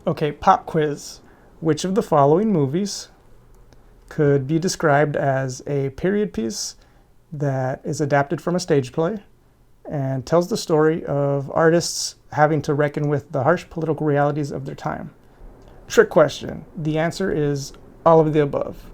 Okay, pop quiz. Which of the following movies could be described as a period piece that is adapted from a stage play and tells the story of artists having to reckon with the harsh political realities of their time? Trick question. The answer is all of the above.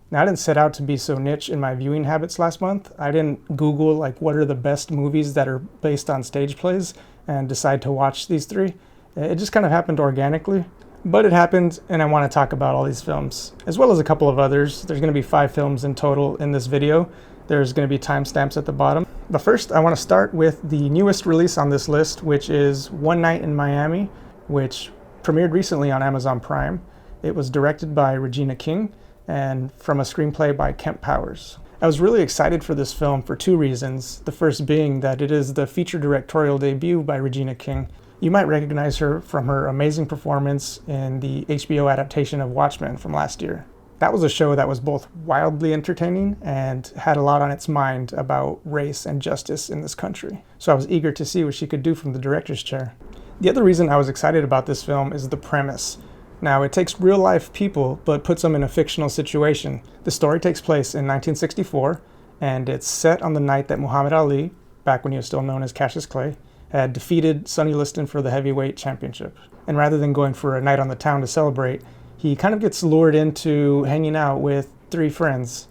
Now, I didn't set out to be so niche in my viewing habits last month. I didn't Google like what are the best movies that are based on stage plays and decide to watch these three. It just kind of happened organically, but it happened, and I want to talk about all these films, as well as a couple of others. There's going to be 5 films in total in this video. There's going to be timestamps at the bottom. But first, I want to start with the newest release on this list, which is One Night in Miami, which premiered recently on Amazon Prime. It was directed by Regina King and from a screenplay by Kemp Powers. I was really excited for this film for 2 reasons. The first being that it is the feature directorial debut by Regina King. You might recognize her from her amazing performance in the HBO adaptation of Watchmen from last year. That was a show that was both wildly entertaining and had a lot on its mind about race and justice in this country. So I was eager to see what she could do from the director's chair. The other reason I was excited about this film is the premise. Now, it takes real-life people, but puts them in a fictional situation. The story takes place in 1964, and it's set on the night that Muhammad Ali, back when he was still known as Cassius Clay, had defeated Sonny Liston for the heavyweight championship. And rather than going for a night on the town to celebrate, he kind of gets lured into hanging out with 3 friends.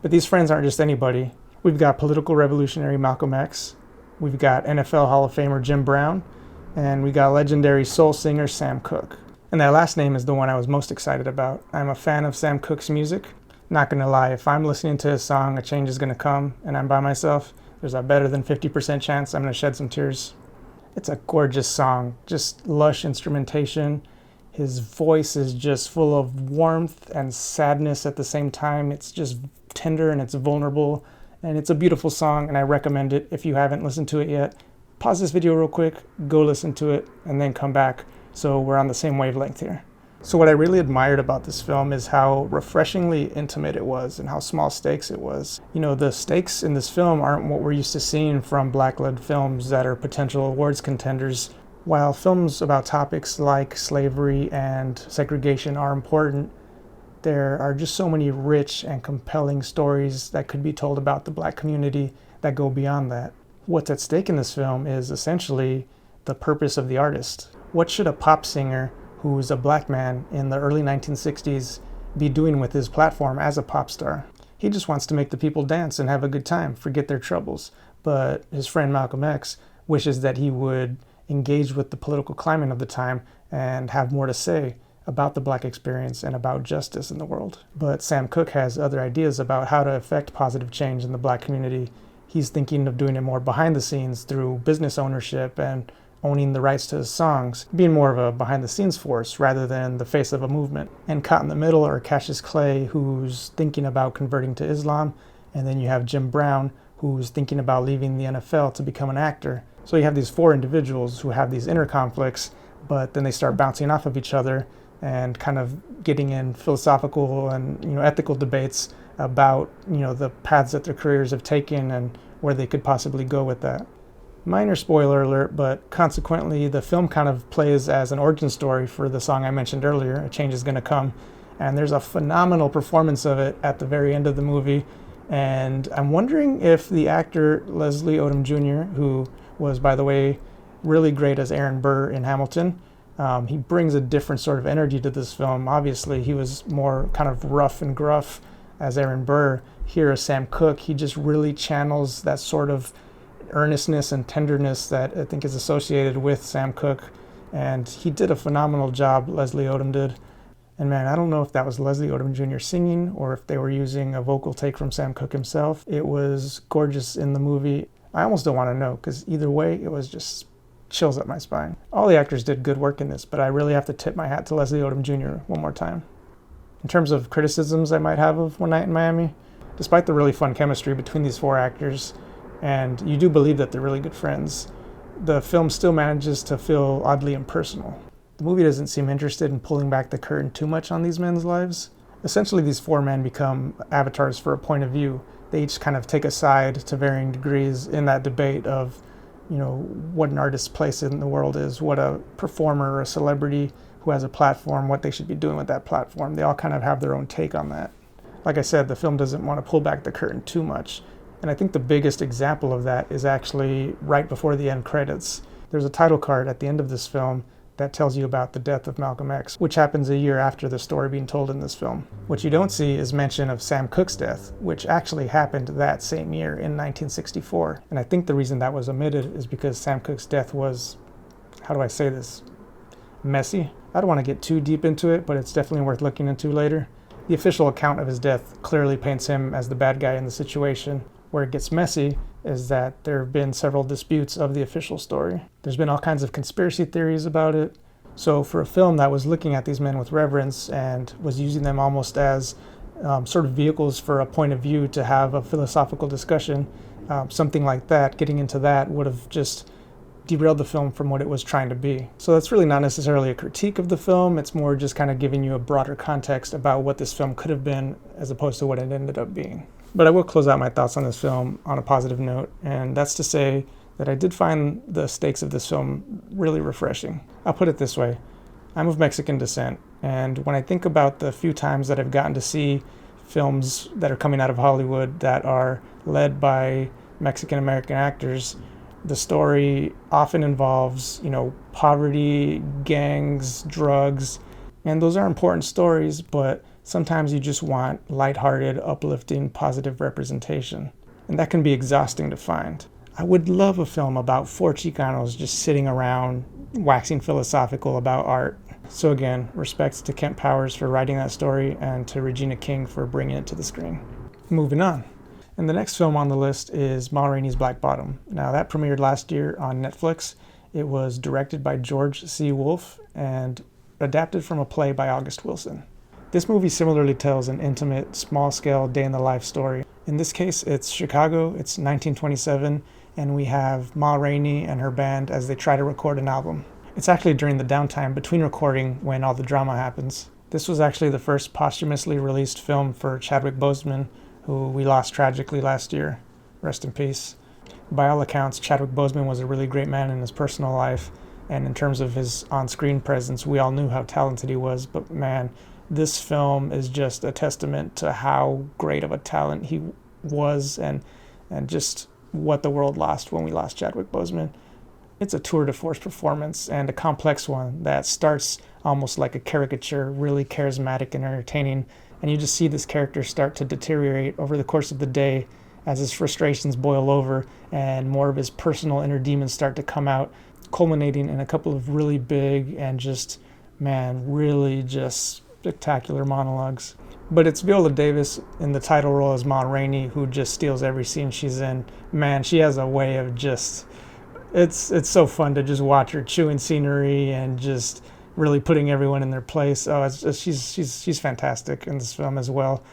But these friends aren't just anybody. We've got political revolutionary Malcolm X, we've got NFL Hall of Famer Jim Brown, and we got legendary soul singer Sam Cooke. And that last name is the one I was most excited about. I'm a fan of Sam Cooke's music. Not gonna lie, if I'm listening to his song, A Change Is Gonna Come, and I'm by myself, there's a better than 50% chance I'm gonna shed some tears. It's a gorgeous song, just lush instrumentation. His voice is just full of warmth and sadness at the same time. It's just tender and it's vulnerable, and it's a beautiful song, and I recommend it if you haven't listened to it yet. Pause this video real quick, go listen to it, and then come back so we're on the same wavelength here. So what I really admired about this film is how refreshingly intimate it was and how small stakes it was. You know, the stakes in this film aren't what we're used to seeing from black-led films that are potential awards contenders. While films about topics like slavery and segregation are important, there are just so many rich and compelling stories that could be told about the black community that go beyond that. What's at stake in this film is essentially the purpose of the artist. What should a pop singer who's a black man in the early 1960s be doing with his platform as a pop star? He just wants to make the people dance and have a good time, forget their troubles. But his friend Malcolm X wishes that he would engage with the political climate of the time and have more to say about the black experience and about justice in the world. But Sam Cooke has other ideas about how to affect positive change in the black community. He's thinking of doing it more behind the scenes through business ownership and owning the rights to his songs, being more of a behind-the-scenes force rather than the face of a movement. And caught in the middle are Cassius Clay, who's thinking about converting to Islam, and then you have Jim Brown, who's thinking about leaving the NFL to become an actor. So you have these 4 individuals who have these inner conflicts, but then they start bouncing off of each other and kind of getting in philosophical and ethical debates about the paths that their careers have taken and where they could possibly go with that. Minor spoiler alert, but consequently the film kind of plays as an origin story for the song I mentioned earlier, A Change Is Gonna Come, and there's a phenomenal performance of it at the very end of the movie. And I'm wondering if the actor Leslie Odom Jr., who was, by the way, really great as Aaron Burr in Hamilton, he brings a different sort of energy to this film. Obviously, he was more kind of rough and gruff as Aaron Burr. Here as Sam Cooke, he just really channels that sort of earnestness and tenderness that I think is associated with Sam Cooke, and he did a phenomenal job, Leslie Odom did. And man, I don't know if that was Leslie Odom Jr. singing or if they were using a vocal take from Sam Cooke himself. It was gorgeous in the movie. I almost don't want to know, because either way, it was just chills up my spine. All the actors did good work in this, but I really have to tip my hat to Leslie Odom Jr. one more time. In terms of criticisms I might have of One Night in Miami, despite the really fun chemistry between these 4 actors, and you do believe that they're really good friends, the film still manages to feel oddly impersonal. The movie doesn't seem interested in pulling back the curtain too much on these men's lives. Essentially, these 4 men become avatars for a point of view. They each kind of take a side to varying degrees in that debate of, what an artist's place in the world is, what a performer or a celebrity who has a platform, what they should be doing with that platform. They all kind of have their own take on that. Like I said, the film doesn't want to pull back the curtain too much. And I think the biggest example of that is actually right before the end credits. There's a title card at the end of this film that tells you about the death of Malcolm X, which happens a year after the story being told in this film. What you don't see is mention of Sam Cooke's death, which actually happened that same year in 1964. And I think the reason that was omitted is because Sam Cooke's death was, how do I say this, messy. I don't want to get too deep into it, but it's definitely worth looking into later. The official account of his death clearly paints him as the bad guy in the situation. Where it gets messy is that there have been several disputes of the official story. There's been all kinds of conspiracy theories about it. So for a film that was looking at these men with reverence and was using them almost as sort of vehicles for a point of view to have a philosophical discussion, something like that, getting into that would have just derailed the film from what it was trying to be. So that's really not necessarily a critique of the film. It's more just kind of giving you a broader context about what this film could have been as opposed to what it ended up being. But I will close out my thoughts on this film on a positive note, and that's to say that I did find the stakes of this film really refreshing. I'll put it this way. I'm of Mexican descent, and when I think about the few times that I've gotten to see films that are coming out of Hollywood that are led by Mexican-American actors, the story often involves, poverty, gangs, drugs, and those are important stories, but sometimes you just want lighthearted, uplifting, positive representation. And that can be exhausting to find. I would love a film about four Chicanos just sitting around waxing philosophical about art. So again, respects to Kent Powers for writing that story and to Regina King for bringing it to the screen. Moving on. And the next film on the list is Ma Rainey's Black Bottom. Now that premiered last year on Netflix. It was directed by George C. Wolfe and adapted from a play by August Wilson. This movie similarly tells an intimate, small-scale day-in-the-life story. In this case, it's Chicago, it's 1927, and we have Ma Rainey and her band as they try to record an album. It's actually during the downtime between recording when all the drama happens. This was actually the first posthumously released film for Chadwick Boseman, who we lost tragically last year. Rest in peace. By all accounts, Chadwick Boseman was a really great man in his personal life, and in terms of his on-screen presence, we all knew how talented he was, but man, this film is just a testament to how great of a talent he was and just what the world lost when we lost Chadwick Boseman. It's a tour de force performance and a complex one that starts almost like a caricature, really charismatic and entertaining, and you just see this character start to deteriorate over the course of the day as his frustrations boil over and more of his personal inner demons start to come out, culminating in a couple of really big and just, really just spectacular monologues. But it's Viola Davis in the title role as Ma Rainey who just steals every scene she's in. Man, she has a way of just, it's so fun to just watch her chewing scenery and just really putting everyone in their place. She's fantastic in this film as well.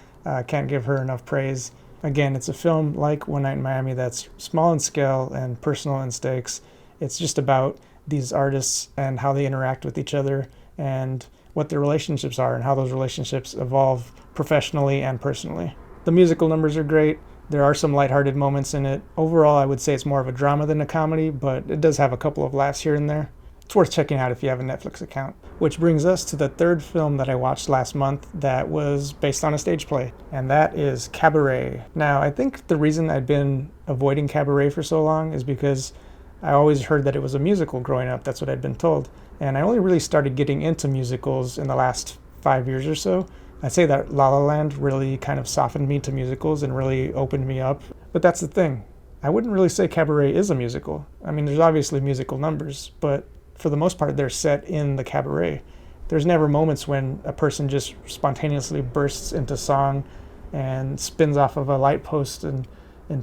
Can't give her enough praise. Again, it's a film like One Night in Miami that's small in scale and personal in stakes. It's just about these artists and how they interact with each other and what their relationships are and how those relationships evolve professionally and personally. The musical numbers are great. There are some lighthearted moments in it. Overall, I would say it's more of a drama than a comedy, but it does have a couple of laughs here and there. It's worth checking out if you have a Netflix account. Which brings us to the third film that I watched last month that was based on a stage play, and that is Cabaret. Now, I think the reason I'd been avoiding Cabaret for so long is because I always heard that it was a musical growing up. That's what I'd been told. And I only really started getting into musicals in the last 5 years or so. I'd say that La La Land really kind of softened me to musicals and really opened me up. But that's the thing. I wouldn't really say Cabaret is a musical. I mean, there's obviously musical numbers, but for the most part, they're set in the cabaret. There's never moments when a person just spontaneously bursts into song and spins off of a light post in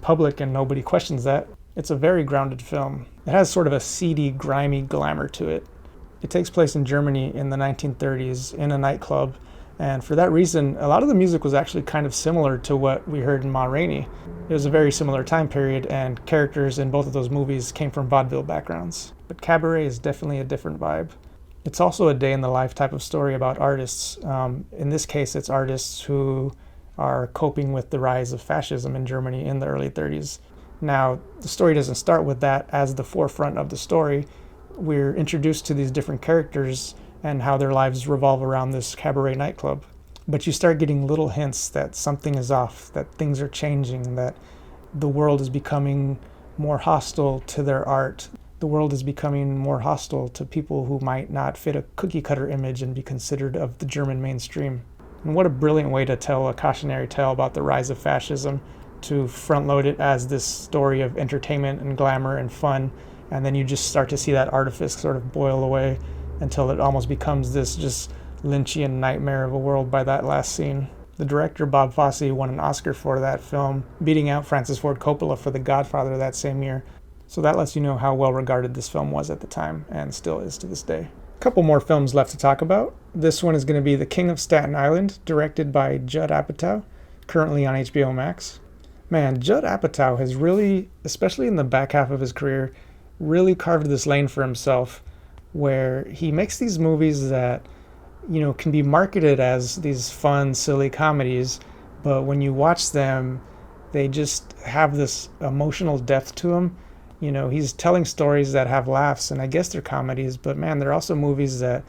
public and nobody questions that. It's a very grounded film. It has sort of a seedy, grimy glamour to it. It takes place in Germany in the 1930s in a nightclub, and for that reason, a lot of the music was actually kind of similar to what we heard in Ma Rainey. It was a very similar time period, and characters in both of those movies came from vaudeville backgrounds. But Cabaret is definitely a different vibe. It's also a day-in-the-life type of story about artists. In this case, it's artists who are coping with the rise of fascism in Germany in the early 30s. Now, the story doesn't start with that as the forefront of the story. We're introduced to these different characters and how their lives revolve around this cabaret nightclub. But you start getting little hints that something is off, that things are changing, that the world is becoming more hostile to their art. The world is becoming more hostile to people who might not fit a cookie-cutter image and be considered of the German mainstream. And what a brilliant way to tell a cautionary tale about the rise of fascism, to front-load it as this story of entertainment and glamour and fun, and then you just start to see that artifice sort of boil away until it almost becomes this just Lynchian nightmare of a world by that last scene. The director, Bob Fosse, won an Oscar for that film, beating out Francis Ford Coppola for The Godfather that same year. So that lets you know how well regarded this film was at the time, and still is to this day. A couple more films left to talk about. This one is going to be The King of Staten Island, directed by Judd Apatow, currently on HBO Max. Man, Judd Apatow has really, especially in the back half of his career, really carved this lane for himself, where he makes these movies that, can be marketed as these fun, silly comedies, but when you watch them, they just have this emotional depth to them. He's telling stories that have laughs, and I guess they're comedies, but man, they're also movies that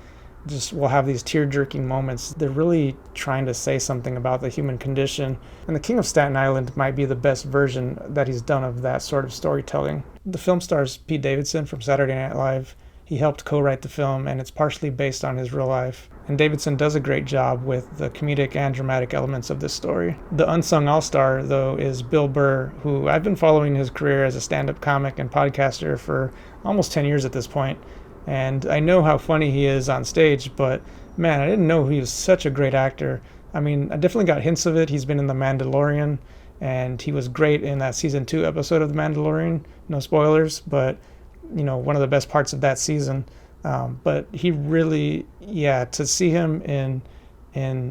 just will have these tear-jerking moments. They're really trying to say something about the human condition, and The King of Staten Island might be the best version that he's done of that sort of storytelling. The film stars Pete Davidson from Saturday Night Live. He helped co-write the film, and it's partially based on his real life. And Davidson does a great job with the comedic and dramatic elements of this story. The unsung all-star, though, is Bill Burr, who I've been following his career as a stand-up comic and podcaster for almost 10 years at this point. And I know how funny he is on stage, but man, I didn't know he was such a great actor. I mean, I definitely got hints of it. He's been in The Mandalorian, and he was great in that season 2 episode of The Mandalorian. No spoilers, but one of the best parts of that season. But he really, to see him in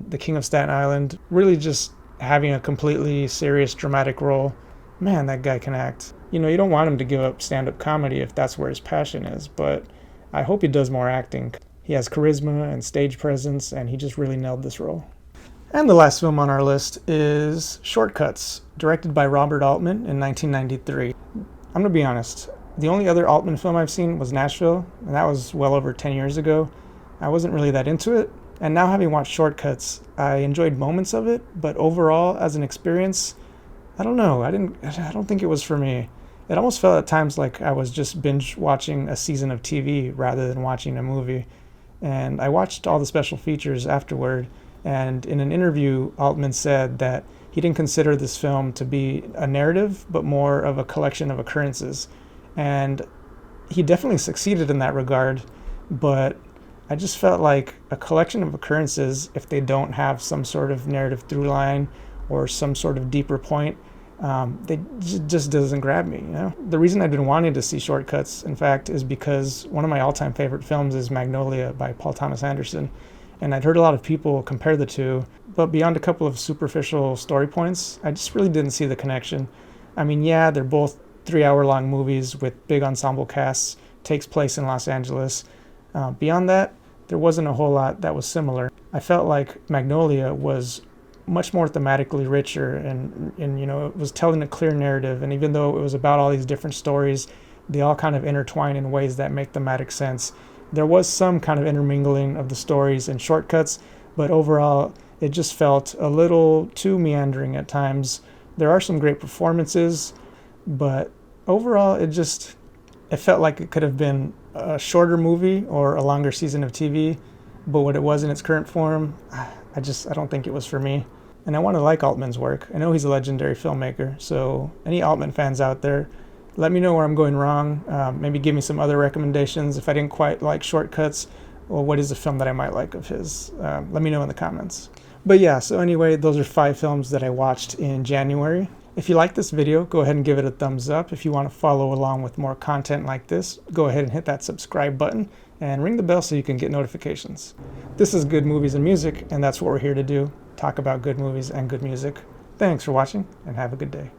The King of Staten Island, really just having a completely serious, dramatic role, man, that guy can act. You don't want him to give up stand-up comedy if that's where his passion is, but I hope he does more acting. He has charisma and stage presence, and he just really nailed this role. And the last film on our list is Shortcuts, directed by Robert Altman in 1993. I'm going to be honest. The only other Altman film I've seen was Nashville, and that was well over 10 years ago. I wasn't really that into it, and now having watched Shortcuts, I enjoyed moments of it, but overall, as an experience, I don't know. I don't think it was for me. It almost felt at times like I was just binge watching a season of TV rather than watching a movie. And I watched all the special features afterward, and in an interview, Altman said that he didn't consider this film to be a narrative, but more of a collection of occurrences. And he definitely succeeded in that regard, but I just felt like a collection of occurrences, if they don't have some sort of narrative through line or some sort of deeper point, they just doesn't grab me. The reason I've been wanting to see Shortcuts, in fact, is because one of my all-time favorite films is Magnolia by Paul Thomas Anderson, and I'd heard a lot of people compare the two, but beyond a couple of superficial story points, I just really didn't see the connection. I mean, they're both 3-hour-long movies with big ensemble casts, takes place in Los Angeles. Beyond that, there wasn't a whole lot that was similar. I felt like Magnolia was much more thematically richer, and it was telling a clear narrative, and even though it was about all these different stories, they all kind of intertwine in ways that make thematic sense. There was some kind of intermingling of the stories in Shortcuts, but overall, it just felt a little too meandering at times. There are some great performances, but overall, it felt like it could have been a shorter movie or a longer season of TV, but what it was in its current form, I don't think it was for me. And I want to like Altman's work. I know he's a legendary filmmaker, so any Altman fans out there, let me know where I'm going wrong. Maybe give me some other recommendations if I didn't quite like Shortcuts, or what is a film that I might like of his. Let me know in the comments. But so anyway, those are 5 films that I watched in January. If you like this video, go ahead and give it a thumbs up. If you want to follow along with more content like this, go ahead and hit that subscribe button and ring the bell so you can get notifications. This is Good Movies and Music, and that's what we're here to do, talk about good movies and good music. Thanks for watching, and have a good day.